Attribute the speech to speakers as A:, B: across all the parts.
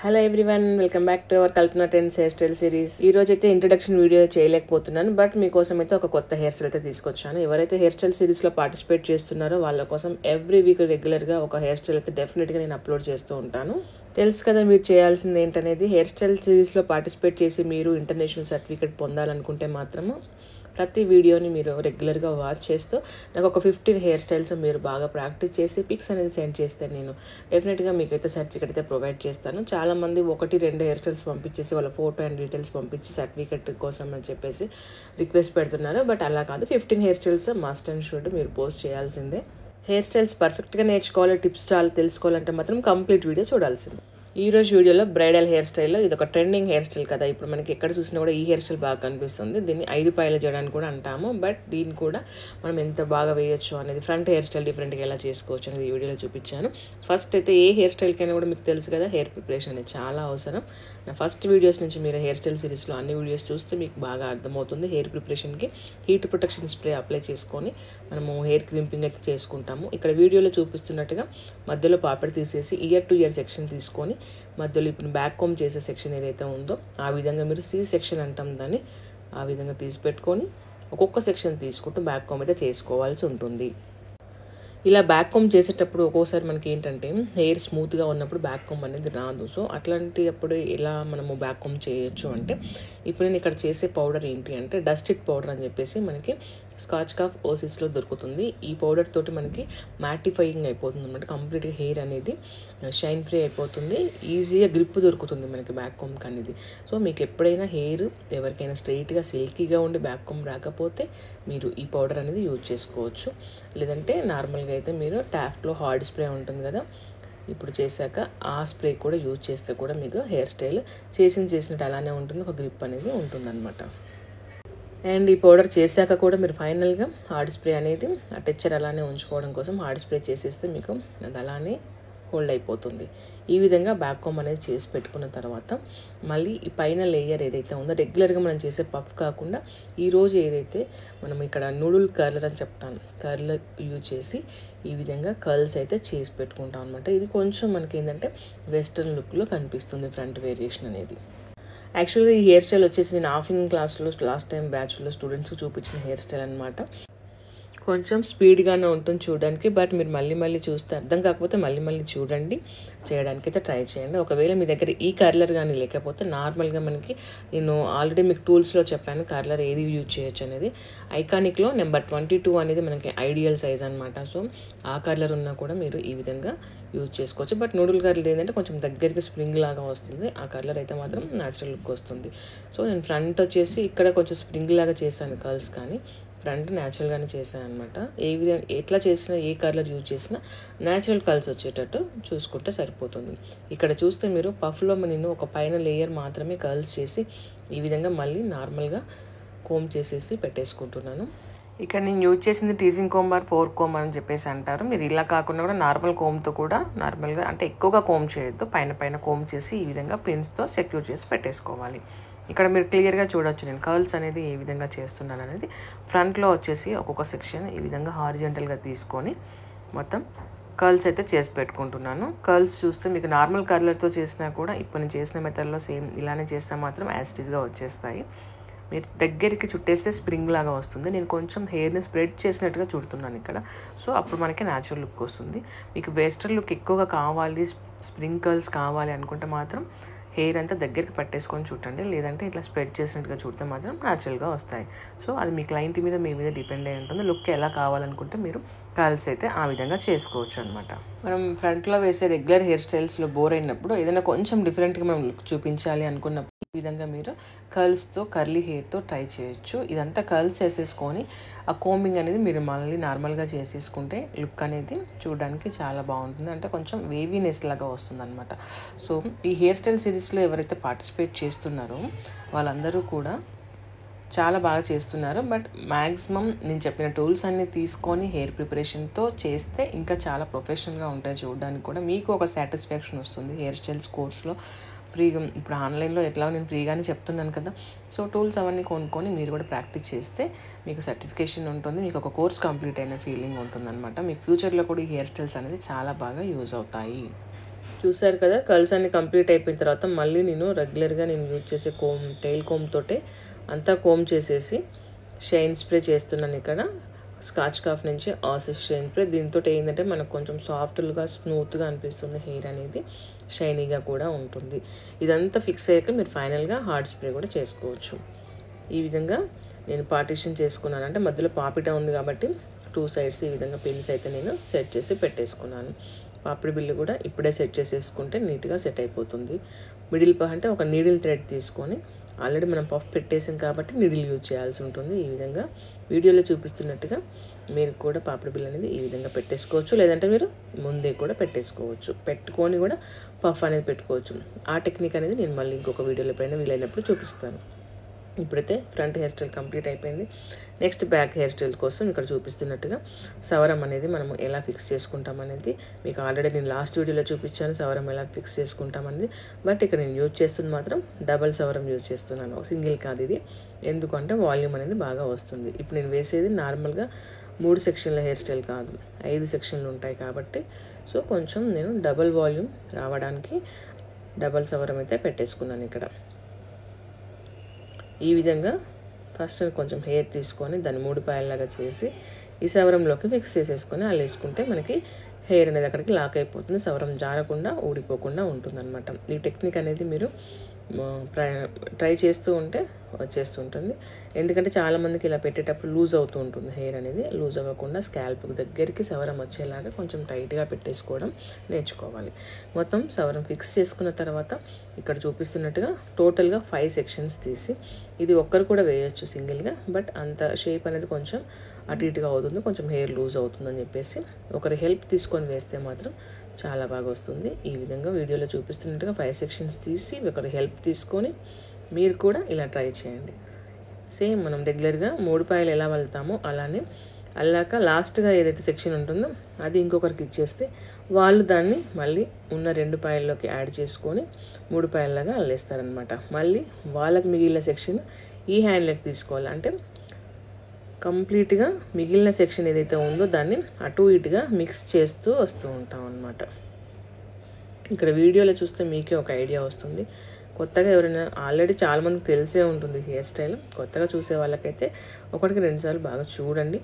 A: Hello everyone, welcome back to our Kalpana trends hair style series. ఈ రోజు అయితే introduction video చేయలేకపోతున్నాను, but మీకోసం అయితే ఒక కొత్త హెయిర్ స్టైల్ అయితే తీసుకొచ్చాను. ఎవరైతే హెయిర్ స్టైల్ సిరీస్ లో పార్టిసిపేట్ చేస్తున్నారో వాళ్ళ కోసం ఎవ్రీ వీక్ రెగ్యులర్ గా ఒక హెయిర్ స్టైల్ అయితే డెఫినెట్ గా నేను అప్లోడ్ చేస్తూ ఉంటాను. తెలుసు కదా మీరు చేయాల్సింది ఏంటనేది. హెయిర్ స్టైల్ సిరీస్ లో పార్టిసిపేట్ చేసి మీరు ఇంటర్నేషనల్ సర్టిఫికేట్ పొందాలనుకుంటే మాత్రము ప్రతి వీడియోని మీరు రెగ్యులర్గా వాచ్ చేస్తూ నాకు ఒక 15 హెయిర్ స్టైల్స్ మీరు బాగా ప్రాక్టీస్ చేసి పిక్స్ అనేది సెండ్ చేస్తే నేను డెఫినెట్గా మీకైతే సర్టిఫికేట్ అయితే ప్రొవైడ్ చేస్తాను. చాలామంది 1-2 హెయిర్ స్టైల్స్ పంపించేసి వాళ్ళ ఫోటో అండ్ డీటెయిల్స్ పంపించి సర్టిఫికేట్ కోసం అని చెప్పేసి రిక్వెస్ట్ పెడుతున్నారు. బట్ అలా కాదు, 15 hair styles must and should మీరు పోస్ట్ చేయాల్సిందే. హెయిర్ స్టైల్స్ పర్ఫెక్ట్గా నేర్చుకోవాలి, టిప్స్ చాలా తెలుసుకోవాలంటే మాత్రం కంప్లీట్ వీడియో చూడాల్సిందే. ఈ రోజు వీడియోలో బ్రైడల్ హెయిర్ స్టైల్లో ఇది ఒక ట్రెండింగ్ హెయిర్ స్టైల్ కదా. ఇప్పుడు మనకి ఎక్కడ చూసినా కూడా ఈ హెయిర్ స్టైల్ బాగా కనిపిస్తుంది. దీన్ని 5 పాయల జడ అని కూడా అంటాము. బట్ దీన్ని కూడా మనం ఎంత బాగా వేయొచ్చు అనేది, ఫ్రంట్ హెయిర్ స్టైల్ డిఫరెంట్గా ఎలా చేసుకోవచ్చు అనేది ఈ వీడియోలో చూపించాను. ఫస్ట్ అయితే ఏ హెయిర్ స్టైల్కైనా కూడా మీకు తెలుసు కదా, హెయిర్ ప్రిపరేషన్ అనేది చాలా అవసరం. నా ఫస్ట్ వీడియోస్ నుంచి మీరు హెయిర్ స్టైల్ సిరీస్లో అన్ని వీడియోస్ చూస్తే మీకు బాగా అర్థమవుతుంది. హెయిర్ ప్రిపరేషన్కి హీట్ ప్రొటెక్షన్ స్ప్రే అప్లై చేసుకొని మనము హెయిర్ క్రింపింగ్ అయితే చేసుకుంటాము. ఇక్కడ వీడియోలో చూపిస్తున్నట్టుగా మధ్యలో పాపిడి తీసేసి ఇయర్ టు ఇయర్ సెక్షన్ తీసుకొని మధ్యలో ఇప్పుడు బ్యాక్ కోమ్ చేసే సెక్షన్ ఏదైతే ఉందో ఆ విధంగా మీరు సి సెక్షన్ అంటాం దాన్ని, ఆ విధంగా తీసి పెట్టుకొని ఒక్కొక్క సెక్షన్ తీసుకుంటూ బ్యాక్ కోమ్ అయితే చేసుకోవాల్సి ఉంటుంది. ఇలా బ్యాక్ కోమ్ చేసేటప్పుడు ఒక్కోసారి మనకి ఏంటంటే హెయిర్ స్మూత్గా ఉన్నప్పుడు బ్యాక్ కోమ్ అనేది రాదు. సో అట్లాంటి అప్పుడు ఎలా మనము బ్యాక్ కోమ్ చేయొచ్చు అంటే, ఇప్పుడు నేను ఇక్కడ చేసే పౌడర్ ఏంటి అంటే డస్టిడ్ పౌడర్ అని చెప్పేసి మనకి స్కాచ్ కాఫ్ ఓసిస్లో దొరుకుతుంది. ఈ పౌడర్ తోటి మనకి మ్యాటిఫైయింగ్ అయిపోతుంది అనమాట. కంప్లీట్గా హెయిర్ అనేది షైన్ ఫ్రీ అయిపోతుంది, ఈజీగా గ్రిప్ దొరుకుతుంది మనకి బ్యాక్ కోమ్కి అనేది. సో మీకు ఎప్పుడైనా హెయిర్ ఎవరికైనా స్ట్రైట్గా సిల్కీగా ఉండి బ్యాక్ కోమ్ రాకపోతే మీరు ఈ పౌడర్ అనేది యూజ్ చేసుకోవచ్చు. లేదంటే నార్మల్గా అయితే మీరు టాఫ్ట్లో హార్డ్ స్ప్రే ఉంటుంది కదా, ఇప్పుడు చేశాక ఆ స్ప్రే కూడా యూజ్ చేస్తే కూడా మీకు హెయిర్ స్టైల్ చేసినట్టు అలానే ఉంటుంది, ఒక గ్రిప్ అనేది ఉంటుందన్నమాట. అండ్ ఈ పౌడర్ చేశాక కూడా మీరు ఫైనల్గా హార్డ్ స్ప్రే అనేది ఆ టెక్చర్ అలానే ఉంచుకోవడం కోసం హార్డ్ స్ప్రే చేసేస్తే మీకు అది అలానే హోల్డ్ అయిపోతుంది. ఈ విధంగా బ్యాక్ కోమ్ అనేది చేసి పెట్టుకున్న తర్వాత మళ్ళీ ఈ పైన లేయర్ ఏదైతే ఉందో రెగ్యులర్గా మనం చేసే పఫ్ కాకుండా ఈరోజు ఏదైతే మనం ఇక్కడ నూడుల్ కర్లర్ అని చెప్తాను, కర్లర్ యూజ్ చేసి ఈ విధంగా కర్ల్స్ అయితే చేసి పెట్టుకుంటాం అనమాట. ఇది కొంచెం మనకి ఏంటంటే వెస్ట్రన్ లుక్లో కనిపిస్తుంది ఫ్రంట్ వేరియేషన్ అనేది. యాక్చువల్గా ఈ హెయిర్ స్టైల్ వచ్చేసి నేను ఆఫ్టర్నూన్ క్లాస్లో లాస్ట్ టైం బ్యాచ్లో స్టూడెంట్స్కి చూపించిన హెయిర్ స్టైల్ అనమాట. కొంచెం స్పీడ్గానే ఉంటుంది చూడడానికి, బట్ మీరు మళ్ళీ చూస్తే అర్థం కాకపోతే మళ్ళీ చూడండి, చేయడానికి అయితే ట్రై చేయండి. ఒకవేళ మీ దగ్గర ఈ కర్లర్ కానీ లేకపోతే నార్మల్గా మనకి నేను ఆల్రెడీ మీకు టూల్స్లో చెప్పాను కర్లర్ ఏది యూజ్ చేయొచ్చు అనేది. ఐకానిక్లో నెంబర్ 22 అనేది మనకి ఐడియల్ సైజ్ అనమాట. సో ఆ కర్లర్ ఉన్నా కూడా మీరు ఈ విధంగా యూజ్ చేసుకోవచ్చు. బట్ నూడుల్ కర్లర్ ఏంటంటే కొంచెం దగ్గరికి స్ప్రింగ్ లాగా వస్తుంది, ఆ కర్లర్ అయితే మాత్రం న్యాచురల్ లుక్ వస్తుంది. సో నేను ఫ్రంట్ వచ్చేసి ఇక్కడ కొంచెం స్ప్రింగ్ లాగా చేశాను కర్ల్స్, కానీ ఫ్రంట్ న్యాచురల్గానే చేశాను అనమాట. ఏ విధంగా ఎట్లా చేసినా ఏ కర్లర్ యూజ్ చేసినా న్యాచురల్ కలర్స్ వచ్చేటట్టు చూసుకుంటే సరిపోతుంది. ఇక్కడ చూస్తే మీరు పఫ్లో నేను ఒక పైన లేయర్ మాత్రమే కర్ల్స్ చేసి ఈ విధంగా మళ్ళీ నార్మల్గా కోమ్ చేసేసి పెట్టేసుకుంటున్నాను. ఇక్కడ నేను యూజ్ చేసింది టీజింగ్ కోమ్ ఆర్ 4 కోమ్ అని చెప్పేసి అంటారు. మీరు ఇలా కాకుండా కూడా నార్మల్ కోమ్తో కూడా నార్మల్గా అంటే ఎక్కువగా కోమ్ చేయొద్దు, పైన కోమ్ చేసి ఈ విధంగా పిన్స్తో సెక్యూర్ చేసి పెట్టేసుకోవాలి. ఇక్కడ మీరు క్లియర్గా చూడొచ్చు నేను కర్ల్స్ అనేది ఏ విధంగా చేస్తున్నాను అనేది. ఫ్రంట్లో వచ్చేసి ఒక్కొక్క సెక్షన్ ఈ విధంగా హారిజెంటల్గా తీసుకొని మొత్తం కర్ల్స్ అయితే చేసి పెట్టుకుంటున్నాను. కర్ల్స్ చూస్తే మీకు నార్మల్ కర్లర్తో చేసినా కూడా ఇప్పుడు నేను చేసిన మెథడ్లో సేమ్ ఇలానే చేస్తే మాత్రం యాస్టీస్గా వచ్చేస్తాయి. మీరు దగ్గరికి చుట్టేస్తే స్ప్రింగ్ లాగా వస్తుంది. నేను కొంచెం హెయిర్ని స్ప్రెడ్ చేసినట్టుగా చుడుతున్నాను ఇక్కడ. సో అప్పుడు మనకి న్యాచురల్ లుక్ వస్తుంది. మీకు వెస్ట్రన్ లుక్ ఎక్కువగా కావాలి, స్ప్రింగ్ కర్ల్స్ కావాలి అనుకుంటే మాత్రం హెయిర్ అంతా దగ్గరికి పట్టేసుకొని చుట్టండి, లేదంటే ఇట్లా స్ప్రెడ్ చేసినట్టుగా చుడితే మాత్రం న్యాచురల్గా వస్తాయి. సో అది మీ క్లయింట్ మీద మీ మీద డిపెండ్ అయి ఉంటుంది. లుక్ ఎలా కావాలనుకుంటే మీరు కర్ల్స్ అయితే ఆ విధంగా చేసుకోవచ్చు అనమాట. మనం ఫ్రంట్లో వేసే రెగ్యులర్ హెయిర్ స్టైల్స్లో బోర్ అయినప్పుడు ఏదైనా కొంచెం డిఫరెంట్గా మనం లుక్ చూపించాలి అనుకున్నప్పుడు ఈ విధంగా మీరు కర్ల్స్తో కర్లీ హెయిర్తో ట్రై చేయొచ్చు. ఇదంతా కర్ల్స్ వేసేసుకొని ఆ కోంబింగ్ అనేది మీరు మళ్ళీ నార్మల్గా చేసేసుకుంటే లుక్ అనేది చూడడానికి చాలా బాగుంటుంది, అంటే కొంచెం వేవీనెస్ లాగా వస్తుంది అనమాట. సో ఈ హెయిర్ స్టైల్ సిరీస్లో ఎవరైతే పార్టిసిపేట్ చేస్తున్నారో వాళ్ళందరూ కూడా చాలా బాగా చేస్తున్నారు. బట్ మ్యాక్సిమం నేను చెప్పిన టూల్స్ అన్నీ తీసుకొని హెయిర్ ప్రిపరేషన్తో చేస్తే ఇంకా చాలా ప్రొఫెషనల్గా ఉంటాయి చూడడానికి కూడా. మీకు ఒక సాటిస్ఫాక్షన్ వస్తుంది హెయిర్ స్టైల్స్ కోర్స్లో ఫ్రీగా. ఇప్పుడు ఆన్లైన్లో ఎట్లా నేను ఫ్రీగానే చెప్తున్నాను కదా. సో టూల్స్ అవన్నీ కొనుక్కొని మీరు కూడా ప్రాక్టీస్ చేస్తే మీకు సర్టిఫికేషన్ ఉంటుంది, మీకు ఒక కోర్స్ కంప్లీట్ అయిన ఫీలింగ్ ఉంటుంది అనమాట. మీకు ఫ్యూచర్లో కూడా ఈ హెయిర్ స్టైల్స్ అనేది చాలా బాగా యూజ్ అవుతాయి. చూసారు కదా, కర్ల్స్ అన్ని కంప్లీట్ అయిపోయిన తర్వాత మళ్ళీ నేను రెగ్యులర్గా నేను యూజ్ చేసే టైల్ కోమ్ తోటే అంతా కోమ్ చేసేసి షైన్ స్ప్రే చేస్తున్నాను. ఇక్కడ స్కాచ్ కాఫ్ నుంచి ఆసిస్ షైన్ స్ప్రే. దీంతో ఏంటంటే మనకు కొంచెం సాఫ్ట్గా స్మూత్గా అనిపిస్తుంది, హెయిర్ అనేది షైనీగా కూడా ఉంటుంది. ఇదంతా ఫిక్స్ అయ్యాక మీరు ఫైనల్గా హార్డ్ స్ప్రే కూడా చేసుకోవచ్చు. ఈ విధంగా నేను పార్టీషన్ చేసుకున్నాను, అంటే మధ్యలో పాపిట ఉంది కాబట్టి 2 సైడ్స్ ఈ విధంగా పిన్స్ అయితే నేను సెట్ చేసి పెట్టేసుకున్నాను. పాపిడి బిల్లు కూడా ఇప్పుడే సెట్ చేసేసుకుంటే నీట్గా సెట్ అయిపోతుంది. మిడిల్ అంటే ఒక నీడిల్ థ్రెడ్ తీసుకొని, ఆల్రెడీ మనం పఫ్ పెట్టేసాం కాబట్టి నీడిల్ యూజ్ చేయాల్సి ఉంటుంది. ఈ విధంగా వీడియోలో చూపిస్తున్నట్టుగా మీరు కూడా పాపిడి బిల్ అనేది ఈ విధంగా పెట్టేసుకోవచ్చు, లేదంటే మీరు ముందే కూడా పెట్టేసుకోవచ్చు. పెట్టుకొని కూడా పఫ్ అనేది పెట్టుకోవచ్చు. ఆ టెక్నిక్ అనేది నేను మళ్ళీ ఇంకొక వీడియోలో పైన వీలైనప్పుడు చూపిస్తాను. ఇప్పుడైతే ఫ్రంట్ హెయిర్ స్టైల్ కంప్లీట్ అయిపోయింది. నెక్స్ట్ బ్యాక్ హెయిర్ స్టైల్ కోసం ఇక్కడ చూపిస్తున్నట్టుగా సవరం అనేది మనం ఎలా ఫిక్స్ చేసుకుంటాం అనేది మీకు ఆల్రెడీ నేను లాస్ట్ వీడియోలో చూపించాను, సవరం ఎలా ఫిక్స్ చేసుకుంటామనేది. బట్ ఇక్కడ నేను యూజ్ చేస్తుంది మాత్రం డబల్ సవరం యూజ్ చేస్తున్నాను, సింగిల్ కాదు ఇది. ఎందుకంటే వాల్యూమ్ అనేది బాగా వస్తుంది. ఇప్పుడు నేను వేసేది నార్మల్గా 3 సెక్షన్ల హెయిర్ స్టైల్ కాదు, 5 సెక్షన్లు ఉంటాయి కాబట్టి సో కొంచెం నేను డబల్ వాల్యూమ్ రావడానికి డబల్ సవరం అయితే పెట్టేసుకున్నాను. ఇక్కడ ఈ విధంగా ఫస్ట్ కొంచెం హెయిర్ తీసుకొని దాన్ని 3 పాయల్లాగా చేసి ఈ సవరంలోకి ఫిక్స్ చేసేసుకొని అల్లేసుకుంటే మనకి హెయిర్ అనేది అక్కడికి లాక్ అయిపోతుంది, సవరం జారకుండా ఊడిపోకుండా ఉంటుందన్నమాట. ఈ టెక్నిక్ అనేది మీరు ట్రై చేస్తూ ఉంటే వచ్చేస్తుంటుంది. ఎందుకంటే చాలామందికి ఇలా పెట్టేటప్పుడు లూజ్ అవుతూ ఉంటుంది, హెయిర్ అనేది లూజ్ అవ్వకుండా స్కాల్ప్ దగ్గరికి సవరం వచ్చేలాగా కొంచెం టైట్గా పెట్టేసుకోవడం నేర్చుకోవాలి. మొత్తం సవరం ఫిక్స్ చేసుకున్న తర్వాత ఇక్కడ చూపిస్తున్నట్టుగా టోటల్గా 5 సెక్షన్స్ తీసి, ఇది ఒక్కరు కూడా వేయచ్చు సింగిల్గా, బట్ అంత షేప్ అనేది కొంచెం అటు ఇటుగా అవుతుంది, కొంచెం హెయిర్ లూజ్ అవుతుందని చెప్పేసి ఒకరి హెల్ప్ తీసుకొని వేస్తే మాత్రం చాలా బాగా వస్తుంది. ఈ విధంగా వీడియోలో చూపిస్తున్నట్టుగా 5 సెక్షన్స్ తీసి ఒకరి హెల్ప్ తీసుకొని మీరు కూడా ఇలా ట్రై చేయండి. సేమ్ మనం రెగ్యులర్గా 3 పాయలు ఎలా వెళ్తామో అలానే అల్లాక లాస్ట్గా ఏదైతే సెక్షన్ ఉంటుందో అది ఇంకొకరికి ఇచ్చేస్తే వాళ్ళు దాన్ని మళ్ళీ ఉన్న 2 పాయల్లోకి యాడ్ చేసుకొని 3 పాయల్లాగా అల్లేస్తారనమాట. మళ్ళీ వాళ్ళకి మిగిలిన సెక్షన్ ఈ హ్యాండ్లోకి తీసుకోవాలి, అంటే కంప్లీట్గా మిగిలిన సెక్షన్ ఏదైతే ఉందో దాన్ని అటు ఇటుగా మిక్స్ చేస్తూ వస్తూ ఉంటాం అన్నమాట. ఇక్కడ వీడియోలో చూస్తే మీకే ఒక ఐడియా వస్తుంది. కొత్తగా ఎవరైనా ఆల్రెడీ చాలామందికి తెలిసే ఉంటుంది హెయిర్ స్టైల్, కొత్తగా చూసే వాళ్ళకైతే 1-2 సార్లు బాగా చూడండి,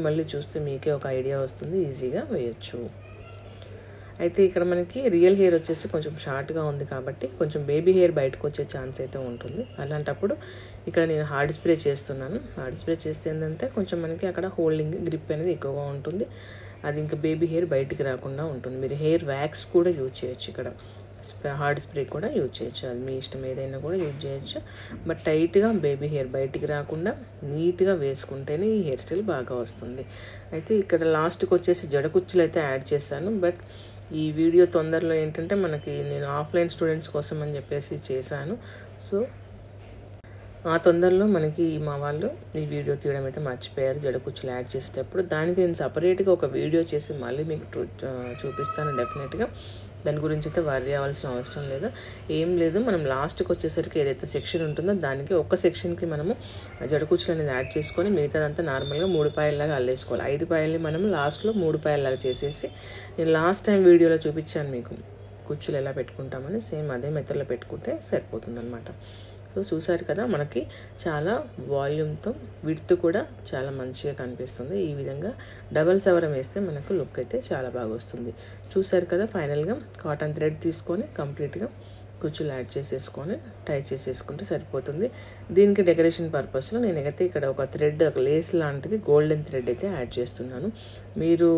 A: మళ్ళీ చూస్తే మీకే ఒక ఐడియా వస్తుంది, ఈజీగా వేయచ్చు. అయితే ఇక్కడ మనకి రియల్ హెయిర్ వచ్చేసి కొంచెం షార్ట్గా ఉంది కాబట్టి కొంచెం బేబీ హెయిర్ బయటకు వచ్చే ఛాన్స్ అయితే ఉంటుంది. అలాంటప్పుడు ఇక్కడ నేను హార్డ్ స్ప్రే చేస్తున్నాను. హార్డ్ స్ప్రే చేస్తే ఏంటంటే కొంచెం మనకి అక్కడ హోల్డింగ్ గ్రిప్ అనేది ఎక్కువగా ఉంటుంది, అది ఇంకా బేబీ హెయిర్ బయటికి రాకుండా ఉంటుంది. మీరు హెయిర్ వ్యాక్స్ కూడా యూజ్ చేయొచ్చు, ఇక్కడ హార్డ్ స్ప్రే కూడా యూజ్ చేయొచ్చు, అది మీ ఇష్టం, ఏదైనా కూడా యూజ్ చేయొచ్చు. బట్ టైట్గా బేబీ హెయిర్ బయటికి రాకుండా నీట్గా వేసుకుంటేనే ఈ హెయిర్ స్టైల్ బాగా వస్తుంది. అయితే ఇక్కడ లాస్ట్కి వచ్చేసి జడ కుచ్చులు అయితే యాడ్ చేశాను. బట్ ఈ వీడియో తొందరలో ఏంటంటే మనకి నేను ఆఫ్లైన్ స్టూడెంట్స్ కోసం అని చెప్పేసి చేశాను. సో ఆ తొందరలో మనకి మా వాళ్ళు ఈ వీడియో తీయడం అయితే మర్చిపోయారు, జడ కుచ్చులు యాడ్ చేసేటప్పుడు. దానికి నేను సపరేట్గా ఒక వీడియో చేసి మళ్ళీ మీకు చూపిస్తాను డెఫినెట్గా. దాని గురించి అయితే వర్రీ అవ్వాల్సిన అవసరం లేదు, ఏం లేదు. మనం లాస్ట్కి వచ్చేసరికి ఏదైతే సెక్షన్ ఉంటుందో దానికి ఒక సెక్షన్కి మనము జడ కుచ్చులు అనేది యాడ్ చేసుకొని మిగతాదంతా నార్మల్గా 3 పాయల్లాగా అల్లేసుకోవాలి. 5 పాయల్ని మనం లాస్ట్లో 3 పాయల్లాగా చేసేసి, నేను లాస్ట్ టైం వీడియోలో చూపించాను మీకు కుచ్చులు ఎలా పెట్టుకుంటామని, సేమ్ అదే మెథడ్లో పెట్టుకుంటే సరిపోతుంది అనమాట. సో చూసారు కదా, మనకి చాలా వాల్యూమ్తో విడ్త్ కూడా చాలా మంచిగా కనిపిస్తుంది. ఈ విధంగా డబల్ సవరం వేస్తే మనకు లుక్ అయితే చాలా బాగా వస్తుంది. చూసారు కదా, ఫైనల్గా కాటన్ థ్రెడ్ తీసుకొని కంప్లీట్గా కుచ్చులు యాడ్ చేసేసుకొని టై చేసేసుకుంటే సరిపోతుంది. దీనికి డెకరేషన్ పర్పస్లో నేనైతే ఇక్కడ ఒక థ్రెడ్, ఒక లేస్ లాంటిది గోల్డెన్ థ్రెడ్ అయితే యాడ్ చేస్తున్నాను. మీరు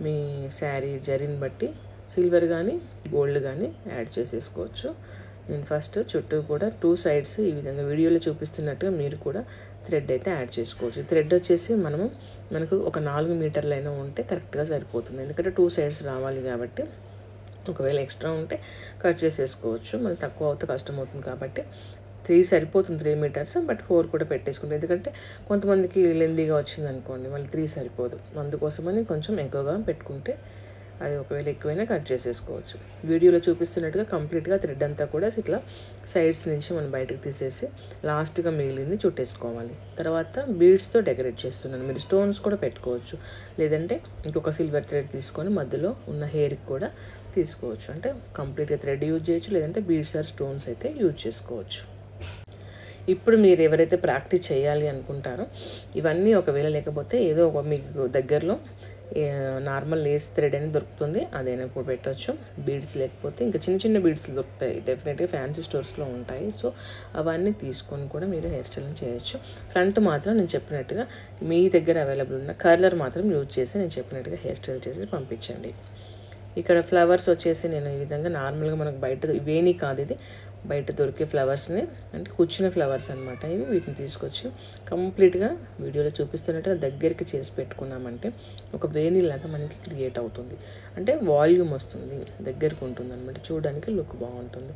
A: మీ శారీ జరీని బట్టి సిల్వర్ కానీ గోల్డ్ కానీ యాడ్ చేసేసుకోవచ్చు. నేను ఫస్ట్ చుట్టూ కూడా 2 సైడ్స్ ఈ విధంగా వీడియోలో చూపిస్తున్నట్టుగా మీరు కూడా థ్రెడ్ అయితే యాడ్ చేసుకోవచ్చు. థ్రెడ్ వచ్చేసి మనకు ఒక 4 మీటర్లైనా ఉంటే కరెక్ట్గా సరిపోతుంది, ఎందుకంటే 2 సైడ్స్ రావాలి కాబట్టి. ఒకవేళ ఎక్స్ట్రా ఉంటే కట్ చేసేసుకోవచ్చు, మనకు తక్కువ అవుతే కష్టం అవుతుంది కాబట్టి 3 సరిపోతుంది, 3 మీటర్స్. బట్ 4 కూడా పెట్టేసుకుంటాం, ఎందుకంటే కొంతమందికి లెందీగా వచ్చింది అనుకోండి, మళ్ళీ 3 సరిపోదు. అందుకోసమని కొంచెం ఎక్కువగా పెట్టుకుంటే అది ఒకవేళ ఎక్కువైనా కట్ చేసేసుకోవచ్చు. వీడియోలో చూపిస్తున్నట్టుగా కంప్లీట్గా థ్రెడ్ అంతా కూడా ఇట్లా సైడ్స్ నుంచి మనం బయటకు తీసేసి లాస్ట్గా మిగిలింది చుట్టేసుకోవాలి. తర్వాత బీడ్స్తో డెకరేట్ చేస్తున్నాను. మీరు స్టోన్స్ కూడా పెట్టుకోవచ్చు, లేదంటే ఇంకొక సిల్వర్ థ్రెడ్ తీసుకొని మధ్యలో ఉన్న హెయిర్కి కూడా తీసుకోవచ్చు. అంటే కంప్లీట్గా థ్రెడ్ యూజ్ చేయొచ్చు, లేదంటే బీడ్స్ ఆర్ స్టోన్స్ అయితే యూజ్ చేసుకోవచ్చు. ఇప్పుడు మీరు ఎవరైతే ప్రాక్టీస్ చేయాలి అనుకుంటారో ఇవన్నీ ఒకవేళ లేకపోతే ఏదో ఒక మీకు దగ్గరలో నార్మల్ లేస్ థ్రెడ్ అనేది దొరుకుతుంది, అదైనా కూడా పెట్టవచ్చు. బీడ్స్ లేకపోతే ఇంకా చిన్న చిన్న బీడ్స్ దొరుకుతాయి, డెఫినెట్గా ఫ్యాన్సీ స్టోర్స్లో ఉంటాయి. సో అవన్నీ తీసుకొని కూడా మీరు హెయిర్ స్టైల్ని చేయొచ్చు. ఫ్రంట్ మాత్రం నేను చెప్పినట్టుగా మీ దగ్గర అవైలబుల్ ఉన్న కర్లర్ మాత్రం యూజ్ చేసి నేను చెప్పినట్టుగా హెయిర్ స్టైల్ చేసి పంపించండి. ఇక్కడ ఫ్లవర్స్ వచ్చేసి నేను ఈ విధంగా నార్మల్గా మనకు బయట ఇవేనీ కాదు, ఇది బయట దొరికే ఫ్లవర్స్ని, అంటే కూర్చున్న ఫ్లవర్స్ అనమాట ఇవి. వీటిని తీసుకొచ్చి కంప్లీట్గా వీడియోలో చూపిస్తున్నట్టుగా దగ్గరికి చేసి పెట్టుకున్నామంటే ఒక వేణిలాగా మనకి క్రియేట్ అవుతుంది. అంటే వాల్యూమ్ వస్తుంది, దగ్గరికి ఉంటుంది అనమాట, చూడడానికి లుక్ బాగుంటుంది.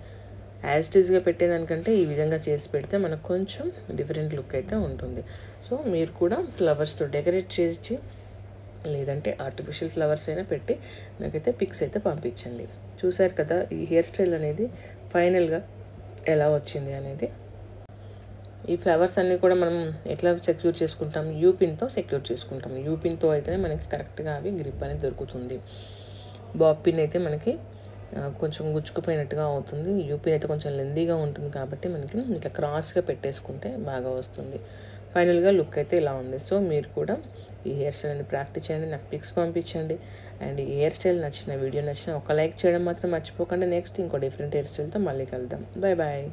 A: యాజ్ ఇట్ ఈస్గా పెట్టేదానికంటే ఈ విధంగా చేసి పెడితే మనకు కొంచెం డిఫరెంట్ లుక్ అయితే ఉంటుంది. సో మీరు కూడా ఫ్లవర్స్తో డెకరేట్ చేసి లేదంటే ఆర్టిఫిషియల్ ఫ్లవర్స్ అయినా పెట్టి నాకైతే పిక్స్ అయితే పంపించండి. చూసారు కదా ఈ హెయిర్ స్టైల్ అనేది ఫైనల్గా ఎలా వచ్చింది అనేది. ఈ ఫ్లవర్స్ అన్నీ కూడా మనం ఎట్లా సెక్యూర్ చేసుకుంటాం, యూపిన్తో సెక్యూర్ చేసుకుంటాం. యూపిన్తో అయితే మనకి కరెక్ట్గా అవి గ్రిప్ అనేది దొరుకుతుంది. బాబ్ పిన్ అయితే మనకి కొంచెం గుచ్చుకుపోయినట్టుగా అవుతుంది. యూపిన్ అయితే కొంచెం లెందీగా ఉంటుంది కాబట్టి మనకి ఇట్లా క్రాస్గా పెట్టేసుకుంటే బాగా వస్తుంది. ఫైనల్గా లుక్ అయితే ఇలా ఉంది. సో మీరు కూడా ఈ హెయిర్ స్టైల్ని ప్రాక్టీస్ చేయండి, నాకు పిక్స్ పంపించండి. అండ్ ఈ హెయిర్ స్టైల్ నచ్చిన, వీడియో నచ్చిన ఒక లైక్ చేయడం మాత్రం మర్చిపోకండి. నెక్స్ట్ ఇంకో డిఫరెంట్ హెయిర్ స్టైల్తో మళ్ళీ కలుద్దాం. Bye bye.